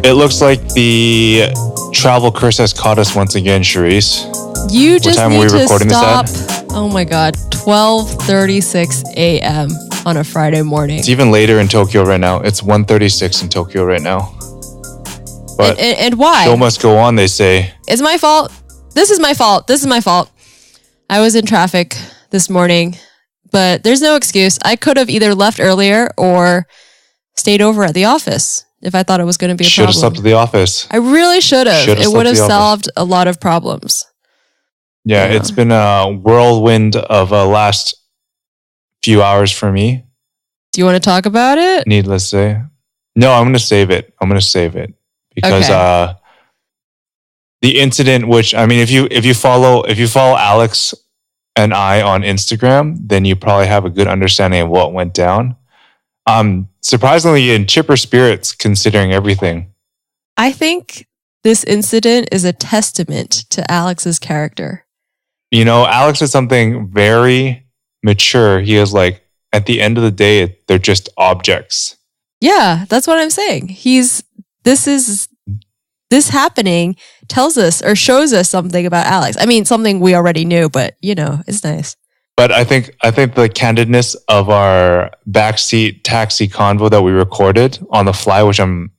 It looks like the travel curse has caught us once again, Charisse. You just need to stop. Oh my God, 12:36 a.m. on a Friday morning. It's even later in Tokyo right now. It's 1:36 in Tokyo right now. But and why? Show must go on, they say. It's my fault. This is my fault. This is my fault. I was in traffic this morning, but there's no excuse. I could have either left earlier or stayed over at the office if I thought it was going to be a problem. Should have slept at the office. I really should have. It would have solved a lot of problems. Yeah, it's been a whirlwind of a last few hours for me. Do you want to talk about it? Needless to say. No, I'm going to save it. Because the incident, which, I mean, if you follow Alex and I on Instagram, then you probably have a good understanding of what went down. Surprisingly in chipper spirits considering everything. I think this incident is a testament to Alex's character. You know, Alex is something very mature. He is like, at the end of the day, they're just objects. Yeah, that's what I'm saying. This happening tells us or shows us something about Alex. I mean, something we already knew, but you know, it's nice. But I think the candidness of our backseat taxi convo that we recorded on the fly, which I'm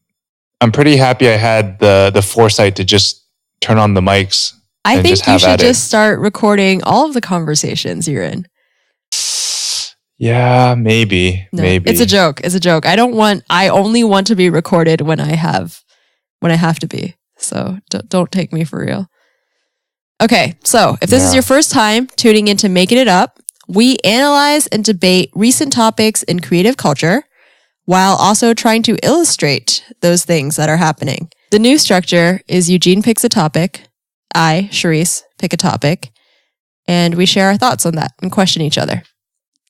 pretty happy I had the foresight to just turn on the mics. I think you should just start recording all of the conversations you're in. Yeah, maybe. It's a joke. I only want to be recorded when I have to be. So don't take me for real. Okay, so if this is your first time tuning into MAEKAN It Up, we analyze and debate recent topics in creative culture while also trying to illustrate those things that are happening. The new structure is Eugene picks a topic, I, Charisse, pick a topic, and we share our thoughts on that and question each other.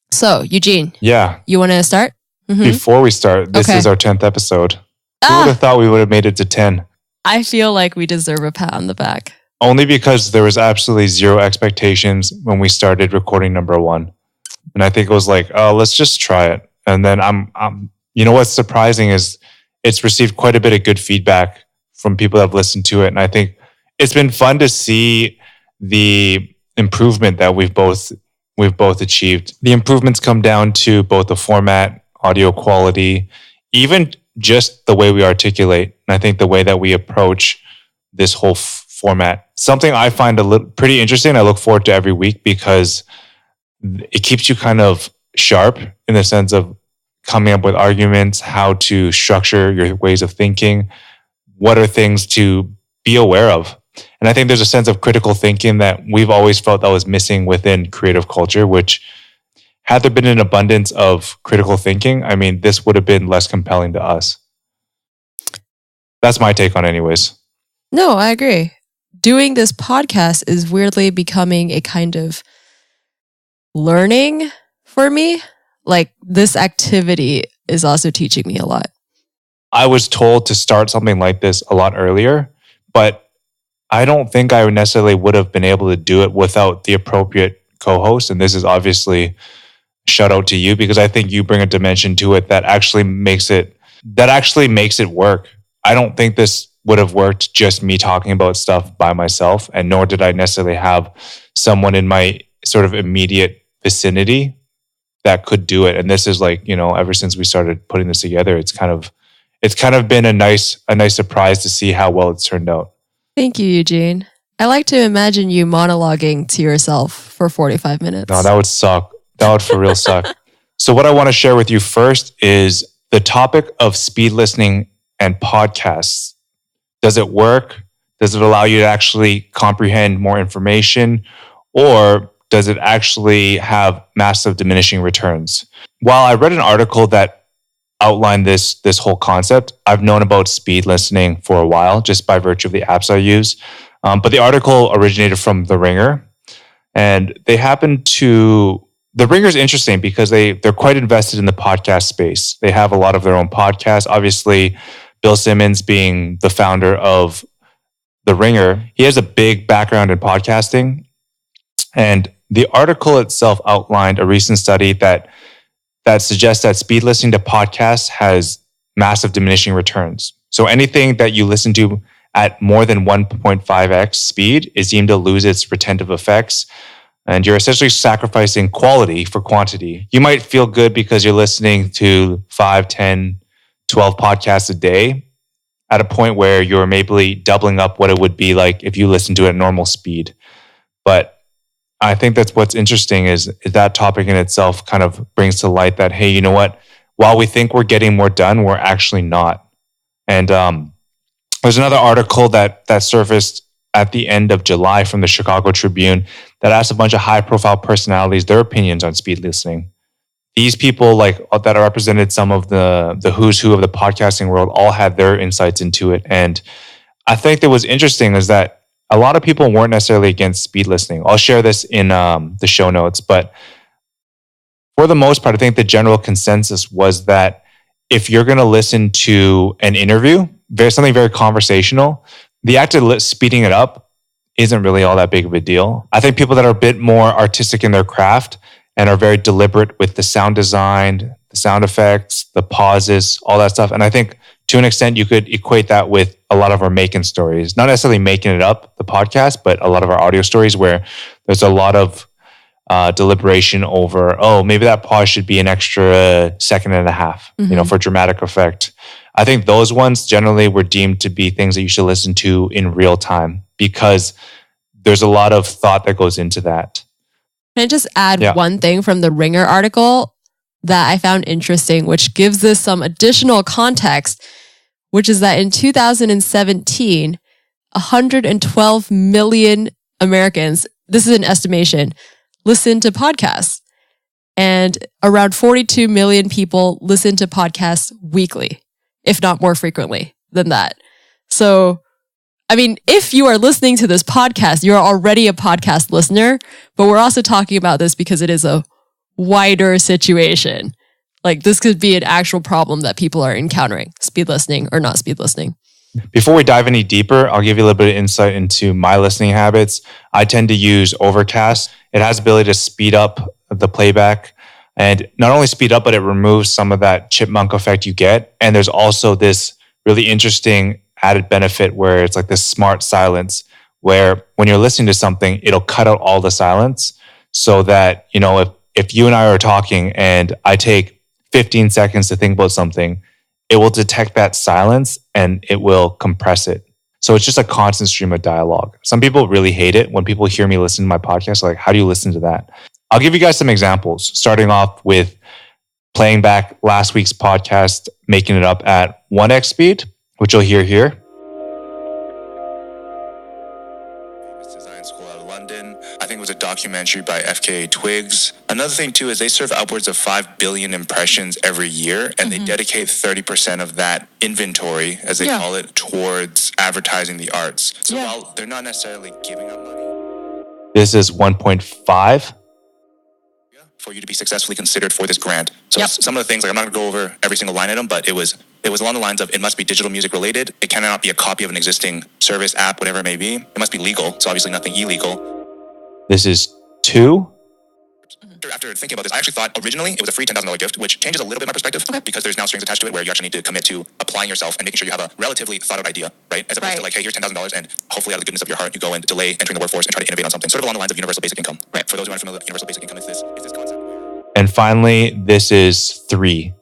So, Eugene, you want to start? Mm-hmm. Before we start, this is our 10th episode. Who would have thought we would have made it to 10? I feel like we deserve a pat on the back. Only because there was absolutely zero expectations when we started recording number 1. And I think it was like, oh, let's just try it. And then you know what's surprising is it's received quite a bit of good feedback from people that have listened to it. And I think it's been fun to see the improvement that we've both achieved. The improvements come down to both the format, audio quality, even just the way we articulate. And I think the way that we approach this whole format. Something I find pretty interesting. I look forward to every week because it keeps you kind of sharp in the sense of coming up with arguments, how to structure your ways of thinking, what are things to be aware of. And I think there's a sense of critical thinking that we've always felt that was missing within creative culture, which had there been an abundance of critical thinking, I mean, this would have been less compelling to us. That's my take on it anyways. No, I agree. Doing this podcast is weirdly becoming a kind of learning for me. Like this activity is also teaching me a lot. I was told to start something like this a lot earlier, but I don't think I necessarily would have been able to do it without the appropriate co-host. And this is obviously shout out to you because I think you bring a dimension to it that actually makes it work. I don't think this would have worked just me talking about stuff by myself, and nor did I necessarily have someone in my sort of immediate vicinity that could do it. And this is like, you know, ever since we started putting this together, it's kind of been a nice surprise to see how well it's turned out. Thank you, Eugene. I like to imagine you monologuing to yourself for 45 minutes. No, that would suck. That would for real suck. So what I want to share with you first is the topic of speed listening and podcasts. Does it work? Does it allow you to actually comprehend more information? Or does it actually have massive diminishing returns? While I read an article that outlined this whole concept, I've known about speed listening for a while, just by virtue of the apps I use. But the article originated from The Ringer. And The Ringer is interesting because they're quite invested in the podcast space. They have a lot of their own podcasts. Obviously, Bill Simmons being the founder of The Ringer, he has a big background in podcasting. And the article itself outlined a recent study that suggests that speed listening to podcasts has massive diminishing returns. So anything that you listen to at more than 1.5x speed is deemed to lose its retentive effects. And you're essentially sacrificing quality for quantity. You might feel good because you're listening to 5, 10, 12 podcasts a day at a point where you're maybe doubling up what it would be like if you listen to it at normal speed. But I think that's what's interesting is that topic in itself kind of brings to light that, hey, you know what? While we think we're getting more done, we're actually not. And there's another article that surfaced at the end of July from the Chicago Tribune that asked a bunch of high-profile personalities their opinions on speed listening. These people that represented some of the who's who of the podcasting world all had their insights into it. And I think that was interesting is that a lot of people weren't necessarily against speed listening. I'll share this in the show notes, but for the most part, I think the general consensus was that if you're going to listen to an interview, something very conversational, the act of speeding it up isn't really all that big of a deal. I think people that are a bit more artistic in their craft and are very deliberate with the sound design, the sound effects, the pauses, all that stuff. And I think to an extent, you could equate that with a lot of our MAEKAN stories, not necessarily Making It Up, the podcast, but a lot of our audio stories where there's a lot of deliberation over, maybe that pause should be an extra second and a half, for dramatic effect. I think those ones generally were deemed to be things that you should listen to in real time because there's a lot of thought that goes into that. Can I just add one thing from the Ringer article that I found interesting, which gives this some additional context, which is that in 2017, 112 million Americans, this is an estimation, listened to podcasts. And around 42 million people listen to podcasts weekly, if not more frequently than that. So, I mean, if you are listening to this podcast, you're already a podcast listener, but we're also talking about this because it is a wider situation. Like this could be an actual problem that people are encountering, speed listening or not speed listening. Before we dive any deeper, I'll give you a little bit of insight into my listening habits. I tend to use Overcast. It has the ability to speed up the playback and not only speed up, but it removes some of that chipmunk effect you get. And there's also this really interesting added benefit where it's like this smart silence where when you're listening to something, it'll cut out all the silence so that, if you and I are talking and I take 15 seconds to think about something, it will detect that silence and it will compress it. So it's just a constant stream of dialogue. Some people really hate it when people hear me listen to my podcast. Like, how do you listen to that? I'll give you guys some examples, starting off with playing back last week's podcast, Making It Up at 1x speed, which you'll hear here. Design School out of London. I think it was a documentary by FKA Twigs. Another thing too is they serve upwards of 5 billion impressions every year, and they dedicate 30% of that inventory, as they call it, towards advertising the arts. So while they're not necessarily giving up money, this is 1.5 for you to be successfully considered for this grant. So some of the things, like I'm not going to go over every single line item, but it was along the lines of it must be digital music related. It cannot be a copy of an existing service, app, whatever it may be. It must be legal. So obviously nothing illegal. This is 2. After thinking about this, I actually thought originally it was a free $10,000 gift, which changes a little bit my perspective because there's now strings attached to it where you actually need to commit to applying yourself and making sure you have a relatively thought out idea, right? As opposed to like, hey, here's $10,000 and hopefully out of the goodness of your heart, you go and delay entering the workforce and try to innovate on something. Sort of along the lines of universal basic income, right? For those who aren't familiar with universal basic income, it's this concept. And finally, this is 3.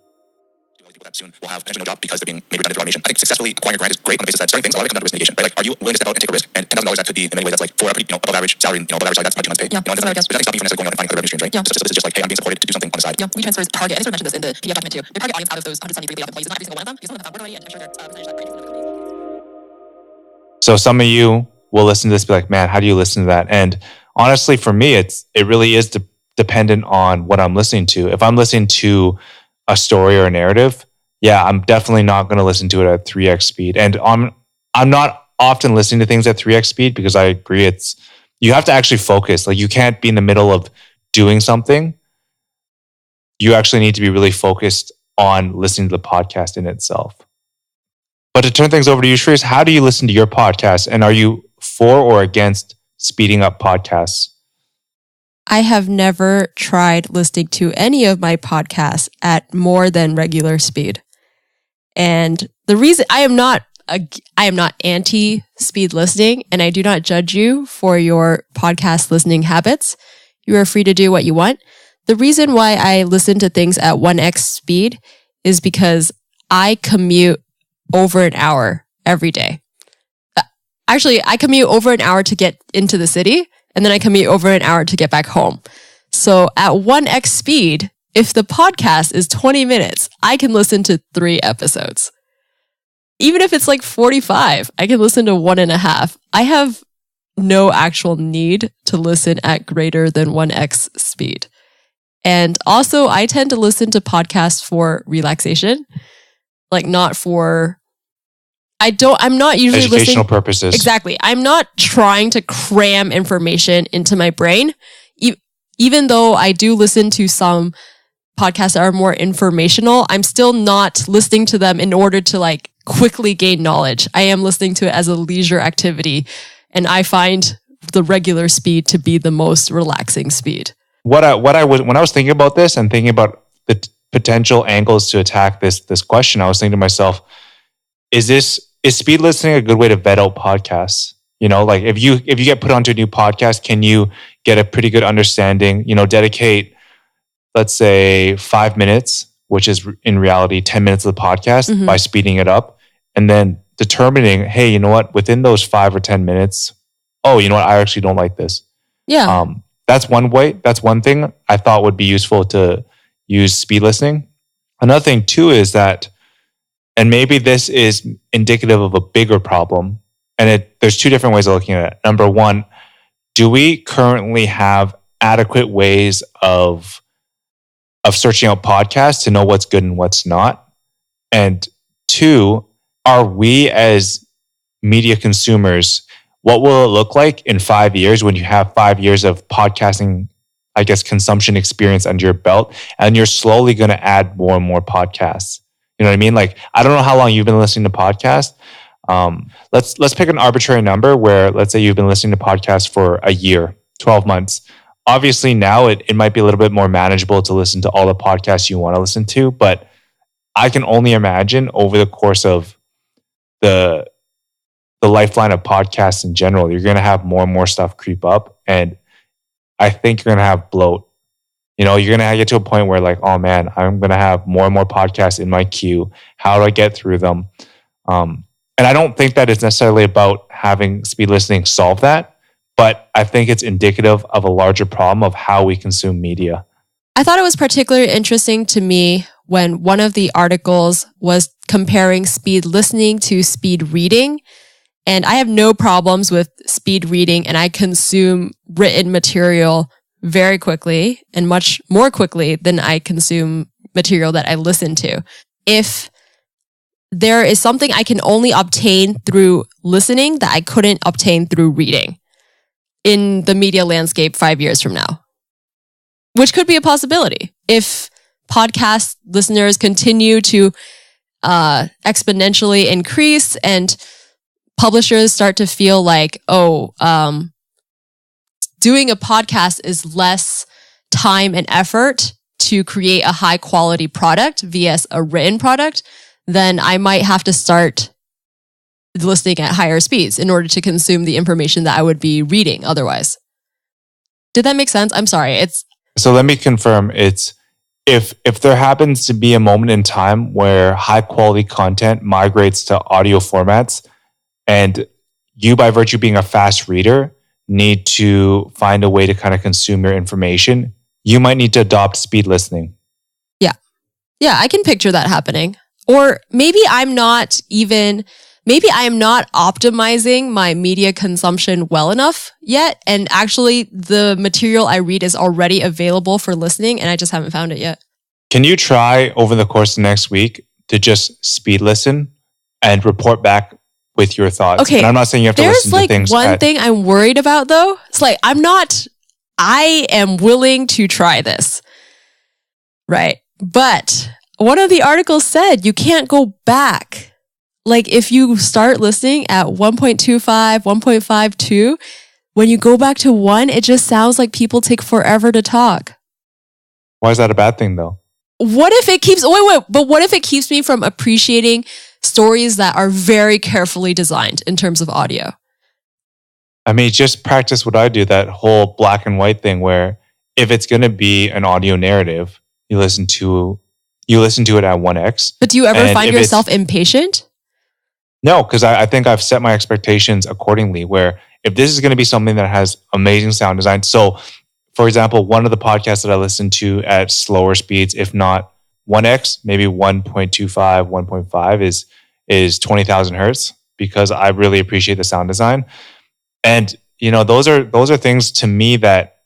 People that soon will have potentially no job because they're being made redundant through automation. I think successfully acquiring a grant is great on the basis that starting things, a lot of it comes down to risk mitigation, right? Like, are you willing to step out and take a risk? And $10,000 that could be in many ways that's like for a pretty, above average salary, above average salary, that's my 2 months pay. But nothing stopping you from necessarily going out and finding other revenue streams, right? This is just like, hey, I'm being supported to do something on the side. We transfers target. I think I mentioned this in the PDF document too. The target audience out of those 173 employees is not every single one of them. Because some of them have work already, and I'm sure there's percentage that So some of you will listen to this and be like, man, how do you listen to that? And honestly, for me, it really is dependent on what I'm listening to. If I'm listening to a story or a narrative, I'm definitely not going to listen to it at 3x speed. And I'm not often listening to things at 3x speed because I agree you have to actually focus. Like you can't be in the middle of doing something. You actually need to be really focused on listening to the podcast in itself. But to turn things over to you, Shrees, how do you listen to your podcast? And are you for or against speeding up podcasts? I have never tried listening to any of my podcasts at more than regular speed. And the reason I am not I am not anti speed listening, and I do not judge you for your podcast listening habits. You are free to do what you want. The reason why I listen to things at 1x speed is because I commute over an hour every day. Actually, I commute over an hour to get into the city, and then I commute over an hour to get back home. So at 1x speed, if the podcast is 20 minutes, I can listen to 3 episodes. Even if it's like 45, I can listen to 1.5. I have no actual need to listen at greater than 1x speed. And also, I tend to listen to podcasts for relaxation, like not for... I'm not usually educational listening... purposes. Exactly. I'm not trying to cram information into my brain. Even though I do listen to some podcasts that are more informational, I'm still not listening to them in order to like quickly gain knowledge. I am listening to it as a leisure activity, and I find the regular speed to be the most relaxing speed. When I was thinking about this and thinking about the potential angles to attack this question, I was thinking to myself, is speed listening a good way to vet out podcasts? You know, like if you get put onto a new podcast, can you get a pretty good understanding? You know, dedicate, let's say, 5 minutes, which is in reality 10 minutes of the podcast, by speeding it up, and then determining, hey, you know what, within those 5 or 10 minutes, oh, you know what, I actually don't like this. Yeah. That's one way. That's one thing I thought would be useful to use speed listening. Another thing too is that, and maybe this is indicative of a bigger problem, and there's 2 different ways of looking at it. Number one, do we currently have adequate ways of searching out podcasts to know what's good and what's not? And 2, are we as media consumers, what will it look like in 5 years when you have 5 years of podcasting, I guess, consumption experience under your belt, and you're slowly going to add more and more podcasts? You know what I mean? Like, I don't know how long you've been listening to podcasts. Let's pick an arbitrary number where, let's say you've been listening to podcasts for a year, 12 months. Obviously now it might be a little bit more manageable to listen to all the podcasts you want to listen to, but I can only imagine over the course of the lifeline of podcasts in general, you're going to have more and more stuff creep up. And I think you're going to have bloat. You know, you're going to get to a point where like, oh man, I'm going to have more and more podcasts in my queue. How do I get through them? And I don't think that it's necessarily about having speed listening solve that, but I think it's indicative of a larger problem of how we consume media. I thought it was particularly interesting to me when one of the articles was comparing speed listening to speed reading. And I have no problems with speed reading, and I consume written material very quickly and much more quickly than I consume material that I listen to. If there is something I can only obtain through listening that I couldn't obtain through reading in the media landscape 5 years from now, which could be a possibility. If podcast listeners continue to exponentially increase and publishers start to feel like, doing a podcast is less time and effort to create a high quality product via a written product, then I might have to start listening at higher speeds in order to consume the information that I would be reading otherwise. Did that make sense? I'm sorry. So let me confirm. It's if there happens to be a moment in time where high quality content migrates to audio formats, and you, by virtue of being a fast reader, need to find a way to kind of consume your information, you might need to adopt speed listening. Yeah, I can picture that happening. Or maybe I am not optimizing my media consumption well enough yet. And actually the material I read is already available for listening, and I just haven't found it yet. Can you try over the course of next week to just speed listen and report back with your thoughts? Okay. And I'm not saying you have to listen to things. There's one thing I'm worried about though. It's like, I am willing to try this. Right. But one of the articles said you can't go back. Like if you start listening at 1.25, 1.52, when you go back to 1, it just sounds like people take forever to talk. Why is that a bad thing though? What if it keeps, but what if it keeps me from appreciating stories that are very carefully designed in terms of audio. I mean, just practice what I do, that whole black and white thing where if it's going to be an audio narrative, you listen to it at 1x. But do you ever find yourself impatient? No, because I think I've set my expectations accordingly, where if this is going to be something that has amazing sound design. So, for example, one of the podcasts that I listen to at slower speeds, if not 1x, maybe 1.25, 1.5 is 20,000 hertz, because I really appreciate the sound design. And, those are things to me that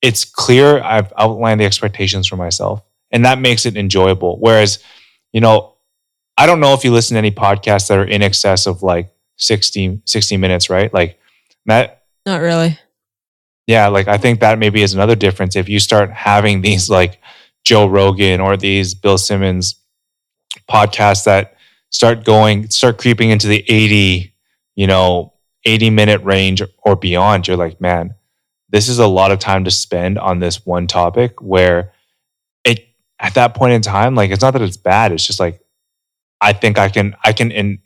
it's clear I've outlined the expectations for myself, and that makes it enjoyable. Whereas, I don't know if you listen to any podcasts that are in excess of like 60 minutes, right? Like that. Not really. Yeah. Like I think that maybe is another difference. If you start having these like Joe Rogan or these Bill Simmons podcasts that start creeping into the 80-minute range or beyond, you're like, man, this is a lot of time to spend on this one topic, where at that point in time, like, it's not that it's bad. It's just like, I think I can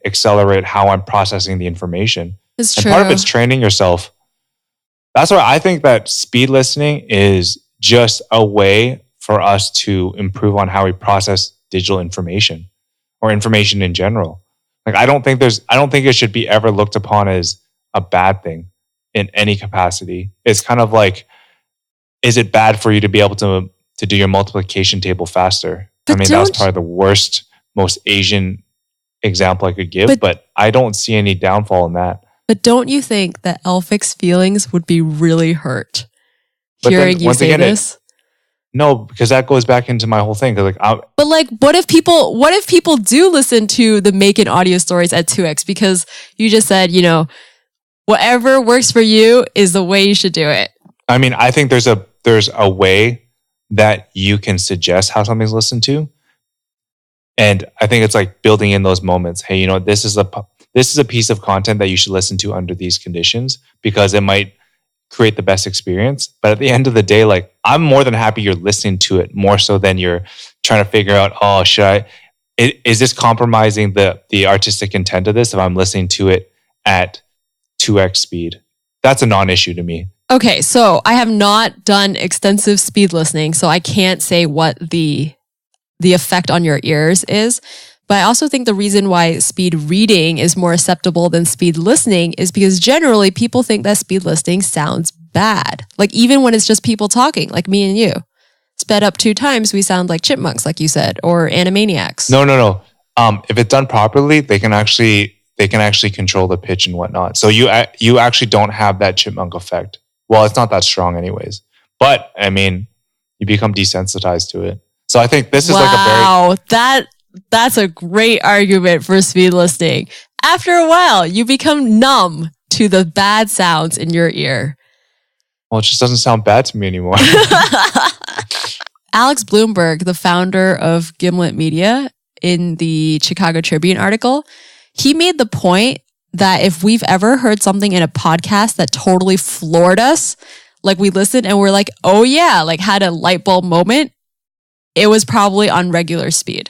accelerate how I'm processing the information. It's and true. Part of it's training yourself. That's why I think that speed listening is just a way for us to improve on how we process digital information or information in general. Like, I don't think it should be ever looked upon as a bad thing in any capacity. It's kind of like, is it bad for you to be able to do your multiplication table faster? But that's probably the worst, most Asian example I could give, but I don't see any downfall in that. But don't you think that Elphic's feelings would be really hurt hearing you say this? No, because that goes back into my whole thing. But what if people do listen to the MAEKAN audio stories at 2x? Because you just said, whatever works for you is the way you should do it. I mean, I think there's a way that you can suggest how something's listened to. And I think it's like building in those moments. Hey, this is a piece of content that you should listen to under these conditions, because it might create the best experience. But at the end of the day, like, I'm more than happy you're listening to it, more so than you're trying to figure out, is this compromising the artistic intent of this if I'm listening to it at 2x speed? That's a non-issue to me. Okay, so I have not done extensive speed listening, so I can't say what the effect on your ears is. But I also think the reason why speed reading is more acceptable than speed listening is because generally people think that speed listening sounds bad. Like, even when it's just people talking, like me and you. Sped up 2 times, we sound like chipmunks, like you said, or Animaniacs. No. If it's done properly, they can actually control the pitch and whatnot. So you actually don't have that chipmunk effect. Well, it's not that strong anyways. But, I mean, you become desensitized to it. So I think this is that's a great argument for speed listening. After a while, you become numb to the bad sounds in your ear. Well, it just doesn't sound bad to me anymore. Alex Bloomberg, the founder of Gimlet Media, in the Chicago Tribune article, he made the point that if we've ever heard something in a podcast that totally floored us, like we listened and we're like, oh yeah, like had a light bulb moment, it was probably on regular speed.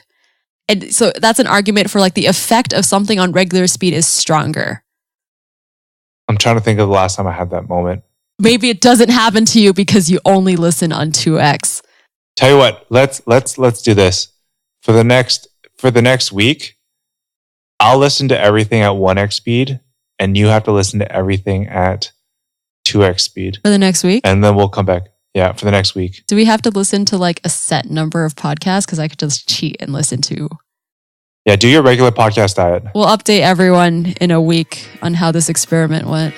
And so that's an argument for like the effect of something on regular speed is stronger. I'm trying to think of the last time I had that moment. Maybe it doesn't happen to you because you only listen on 2x. Tell you what, let's do this. For the next week, I'll listen to everything at 1x speed, and you have to listen to everything at 2x speed. For the next week? And then we'll come back. Yeah, for the next week. Do we have to listen to like a set number of podcasts? Because I could just cheat and listen to. Yeah, do your regular podcast diet. We'll update everyone in a week on how this experiment went.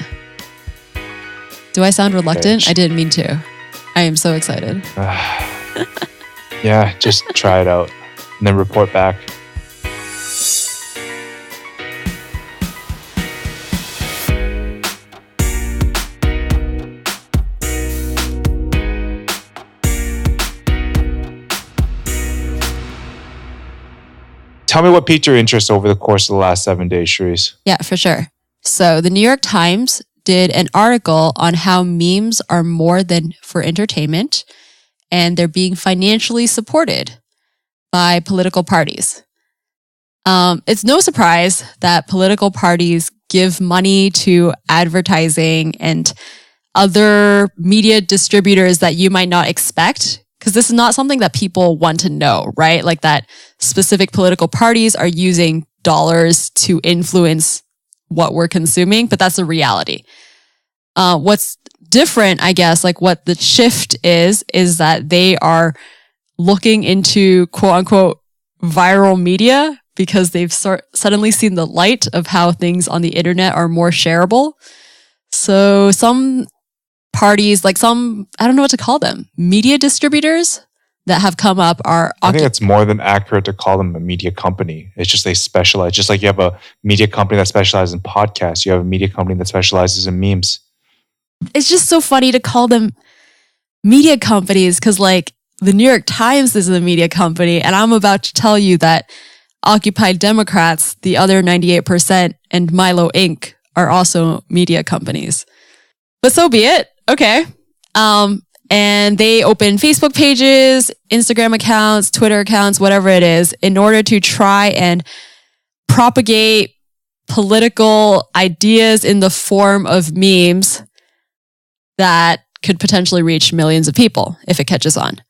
Do I sound reluctant? Okay. I didn't mean to. I am so excited. Yeah, just try it out and then report back. Tell me what piqued your interest over the course of the last 7 days, Cherise. Yeah, for sure. So the New York Times did an article on how memes are more than for entertainment, and they're being financially supported by political parties. It's no surprise that political parties give money to advertising and other media distributors that you might not expect, because this is not something that people want to know, right? Like that specific political parties are using dollars to influence what we're consuming, but that's the reality. What's different, I guess, like what the shift is that they are looking into quote unquote viral media because they've suddenly seen the light of how things on the internet are more shareable. So some parties, like some, I don't know what to call them, media distributors that have come up are... I think it's more than accurate to call them a media company. It's just they specialize. Just like you have a media company that specializes in podcasts, you have a media company that specializes in memes. It's just so funny to call them media companies because like the New York Times is a media company, and I'm about to tell you that Occupy Democrats, the other 98%, and Milo Inc. are also media companies. But so be it. Okay. And they open Facebook pages, Instagram accounts, Twitter accounts, whatever it is, in order to try and propagate political ideas in the form of memes that could potentially reach millions of people if it catches on.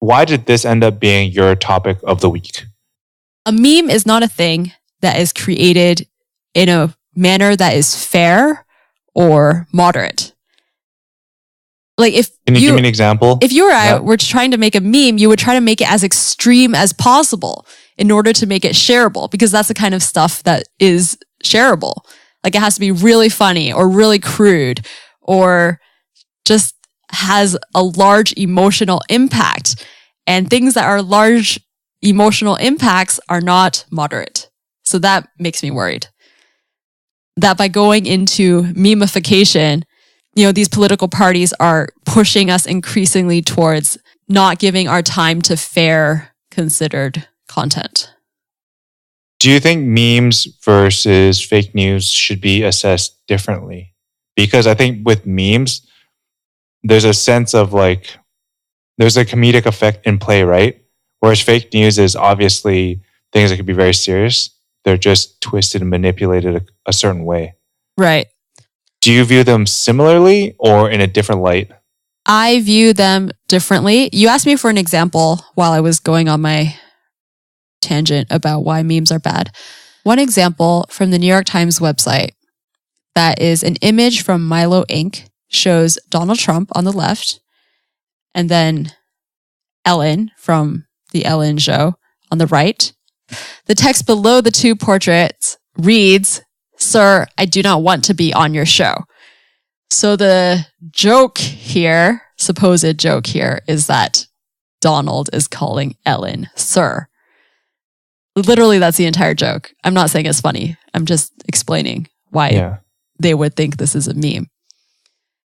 Why did this end up being your topic of the week? A meme is not a thing that is created in a manner that is fair or moderate. Like Can you give me an example? If you or I were trying to make a meme, you would try to make it as extreme as possible in order to make it shareable, because that's the kind of stuff that is shareable. Like it has to be really funny or really crude or just has a large emotional impact. And things that are large emotional impacts are not moderate. So that makes me worried. That by going into memification, you know, these political parties are pushing us increasingly towards not giving our time to fair, considered content. Do you think memes versus fake news should be assessed differently? Because I think with memes, there's a sense of like, there's a comedic effect in play, right? Whereas fake news is obviously things that could be very serious. They're just twisted and manipulated a certain way. Right. Do you view them similarly or in a different light? I view them differently. You asked me for an example while I was going on my tangent about why memes are bad. One example from the New York Times website that is an image from Milo Inc. shows Donald Trump on the left and then Ellen from the Ellen Show on the right. The text below the two portraits reads, "Sir, I do not want to be on your show." So the joke here, supposed joke here, is that Donald is calling Ellen sir. Literally, that's the entire joke. I'm not saying it's funny. I'm just explaining why they would think this is a meme.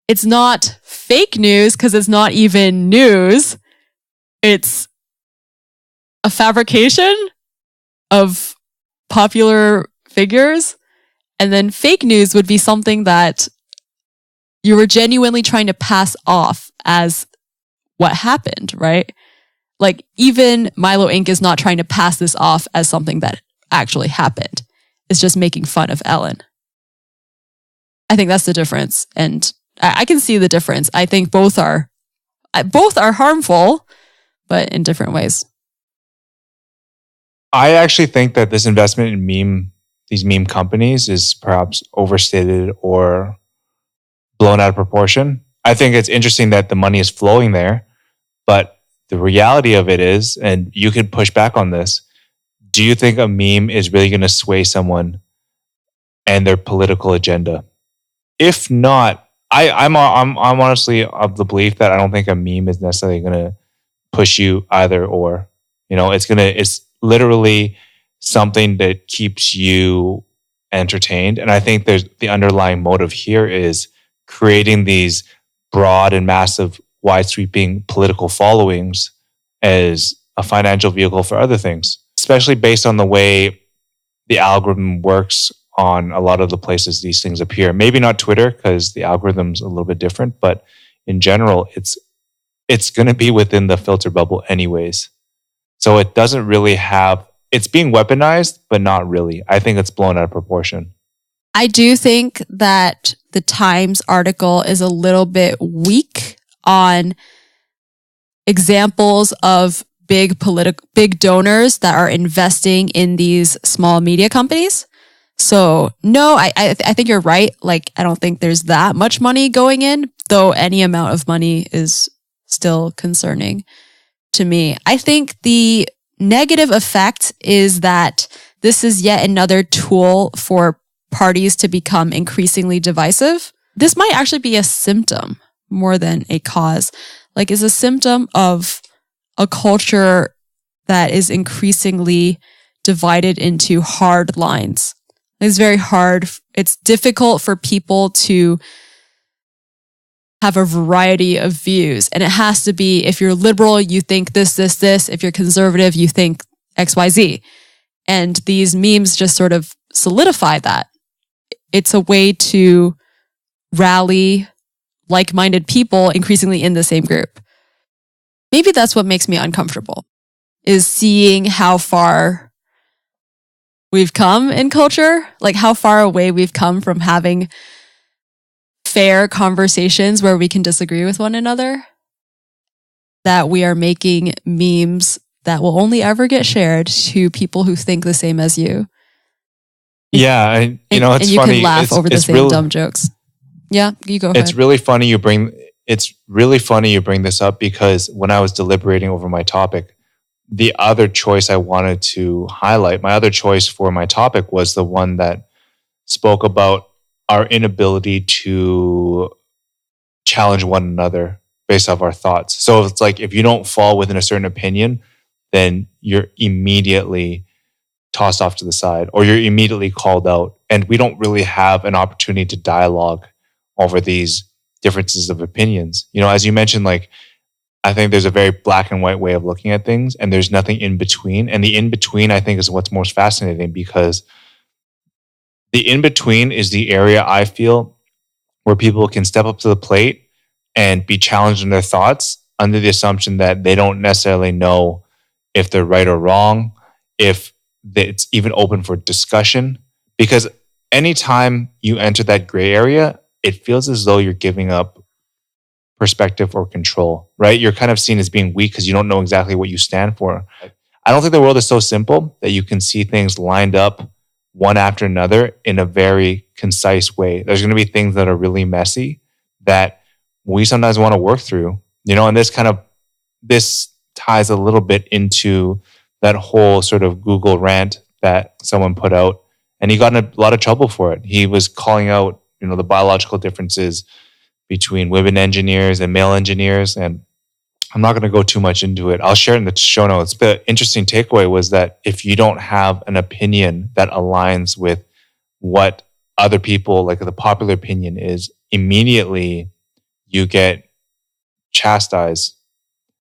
It's not fake news because it's not even news. It's a fabrication of popular figures. And then fake news would be something that you were genuinely trying to pass off as what happened, right? Like even Milo Inc. is not trying to pass this off as something that actually happened. It's just making fun of Ellen. I think that's the difference. And I can see the difference. I think both are harmful, but in different ways. I actually think that this investment in these meme companies is perhaps overstated or blown out of proportion. I think it's interesting that the money is flowing there, but the reality of it is, and you can push back on this, do you think a meme is really going to sway someone and their political agenda? If not, I'm honestly of the belief that I don't think a meme is necessarily going to push you either or. You know, it's literally something that keeps you entertained. And I think there's the underlying motive here is creating these broad and massive, wide sweeping political followings as a financial vehicle for other things, especially based on the way the algorithm works on a lot of the places these things appear. Maybe not Twitter because the algorithm's a little bit different, but in general, it's going to be within the filter bubble anyways. So it doesn't really have it's being weaponized, but not really. I think it's blown out of proportion. I do think that the Times article is a little bit weak on examples of big donors that are investing in these small media companies. So no, I think you're right. Like, I don't think there's that much money going in, though any amount of money is still concerning to me. I think the negative effect is that this is yet another tool for parties to become increasingly divisive. This might actually be a symptom more than a cause. Like, is a symptom of a culture that is increasingly divided into hard lines. It's very hard. It's difficult for people to have a variety of views. And it has to be, if you're liberal, you think this. If you're conservative, you think XYZ. And these memes just sort of solidify that. It's a way to rally like-minded people increasingly in the same group. Maybe that's what makes me uncomfortable, is seeing how far we've come in culture, like how far away we've come from having fair conversations where we can disagree with one another, that we are making memes that will only ever get shared to people who think the same as you. Yeah, it's funny. And you can laugh over the same dumb jokes. Yeah, you go ahead. It's really funny you bring this up, because when I was deliberating over my topic, the other choice I wanted to highlight, my other choice for my topic, was the one that spoke about our inability to challenge one another based off our thoughts. So it's like, if you don't fall within a certain opinion, then you're immediately tossed off to the side, or you're immediately called out. And we don't really have an opportunity to dialogue over these differences of opinions. You know, as you mentioned, like, I think there's a very black and white way of looking at things, and there's nothing in between. And the in between, I think, is what's most fascinating, because the in between is the area, I feel, where people can step up to the plate and be challenged in their thoughts under the assumption that they don't necessarily know if they're right or wrong, if it's even open for discussion. Because anytime you enter that gray area, it feels as though you're giving up perspective or control, right? You're kind of seen as being weak because you don't know exactly what you stand for. I don't think the world is so simple that you can see things lined up one after another in a very concise way. There's going to be things that are really messy that we sometimes want to work through, you know, and this ties a little bit into that whole sort of Google rant that someone put out, and he got in a lot of trouble for it. He was calling out, you know, the biological differences between women engineers and male engineers. And I'm not going to go too much into it. I'll share it in the show notes. The interesting takeaway was that if you don't have an opinion that aligns with what other people, like the popular opinion is, immediately you get chastised,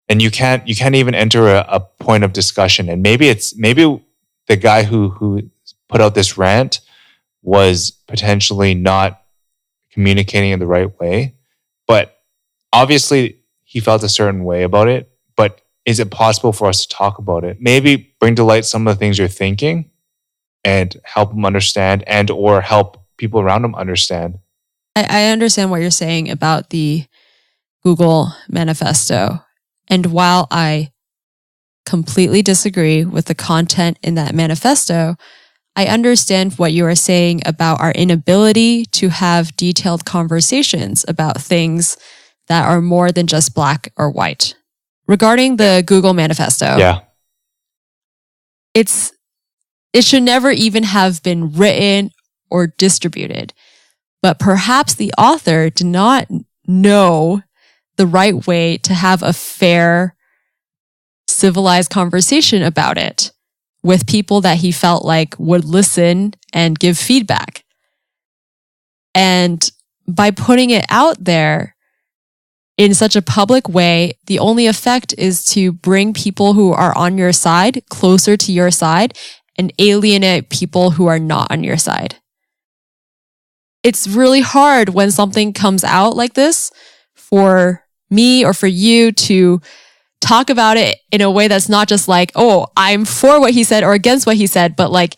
and you can't even enter a point of discussion. And maybe the guy who put out this rant was potentially not communicating in the right way, but obviously he felt a certain way about it. But is it possible for us to talk about it? Maybe bring to light some of the things you're thinking and help them understand, and or help people around them understand. I understand what you're saying about the Google manifesto. And while I completely disagree with the content in that manifesto, I understand what you are saying about our inability to have detailed conversations about things that are more than just black or white. Regarding the Google manifesto, it should never even have been written or distributed. But perhaps the author did not know the right way to have a fair, civilized conversation about it with people that he felt like would listen and give feedback. And by putting it out there in such a public way, the only effect is to bring people who are on your side closer to your side and alienate people who are not on your side. It's really hard when something comes out like this for me or for you to talk about it in a way that's not just like, oh, I'm for what he said or against what he said, but like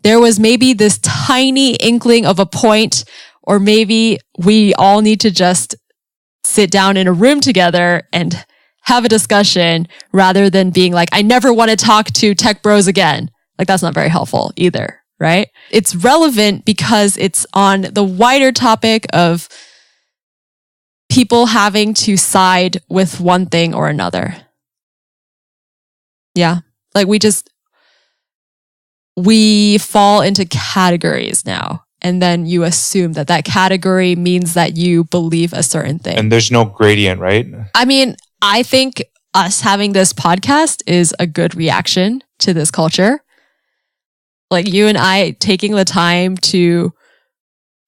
there was maybe this tiny inkling of a point, or maybe we all need to just sit down in a room together and have a discussion rather than being like, I never want to talk to tech bros again. Like that's not very helpful either, right? It's relevant because it's on the wider topic of people having to side with one thing or another. Yeah. Like we fall into categories now. And then you assume that that category means that you believe a certain thing. And there's no gradient, right? I mean, I think us having this podcast is a good reaction to this culture. Like you and I taking the time to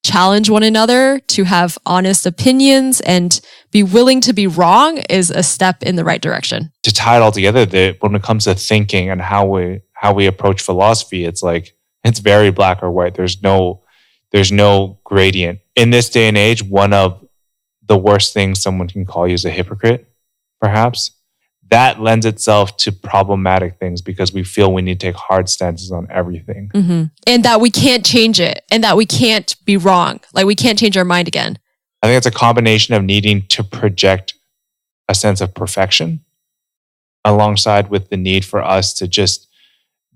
challenge one another, to have honest opinions and be willing to be wrong is a step in the right direction. To tie it all together, when it comes to thinking and how we approach philosophy, it's like, it's very black or white. There's no gradient. In this day and age, one of the worst things someone can call you is a hypocrite, perhaps. That lends itself to problematic things because we feel we need to take hard stances on everything. Mm-hmm. And that we can't change it and that we can't be wrong. Like we can't change our mind again. I think it's a combination of needing to project a sense of perfection alongside with the need for us to just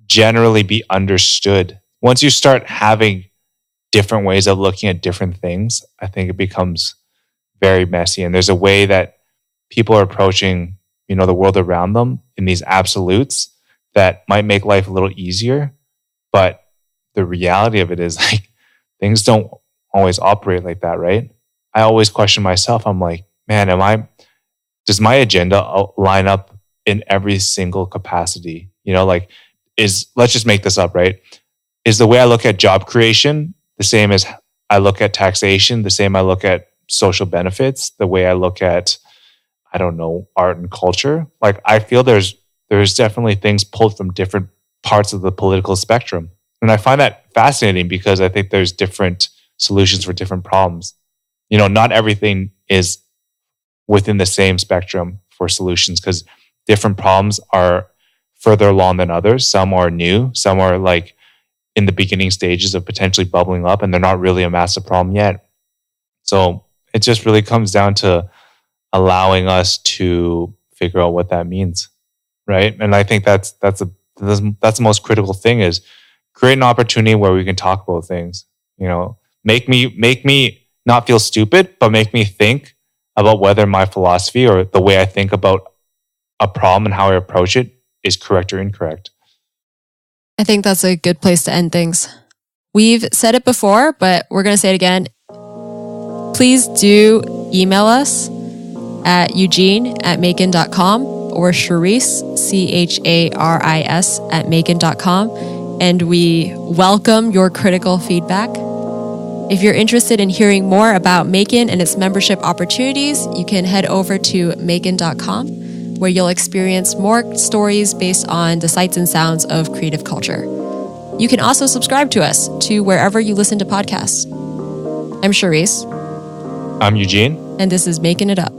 generally be understood. Once you start having different ways of looking at different things, I think it becomes very messy. And there's a way that people are approaching, the world around them in these absolutes that might make life a little easier. But the reality of it is like, things don't always operate like that, right? I always question myself. I'm like, man, does my agenda line up in every single capacity? Let's just make this up, right? Is the way I look at job creation the same as I look at taxation, the same I look at social benefits, the way I look at, I don't know, art and culture? Like, I feel there's definitely things pulled from different parts of the political spectrum. And I find that fascinating because I think there's different solutions for different problems. Not everything is within the same spectrum for solutions because different problems are further along than others. Some are new, some are like in the beginning stages of potentially bubbling up, and they're not really a massive problem yet. So it just really comes down to allowing us to figure out what that means, right? And I think that's the most critical thing is create an opportunity where we can talk about things. Make me not feel stupid, but make me think about whether my philosophy or the way I think about a problem and how I approach it is correct or incorrect. I think that's a good place to end things. We've said it before, but we're going to say it again. Please do email us at eugene@maekan.com or Charis, CHARIS @maekan.com. And we welcome your critical feedback. If you're interested in hearing more about MAEKAN and its membership opportunities, you can head over to maekan.com, where you'll experience more stories based on the sights and sounds of creative culture. You can also subscribe to us to wherever you listen to podcasts. I'm Charis. I'm Eugene. And this is MAEKAN It Up.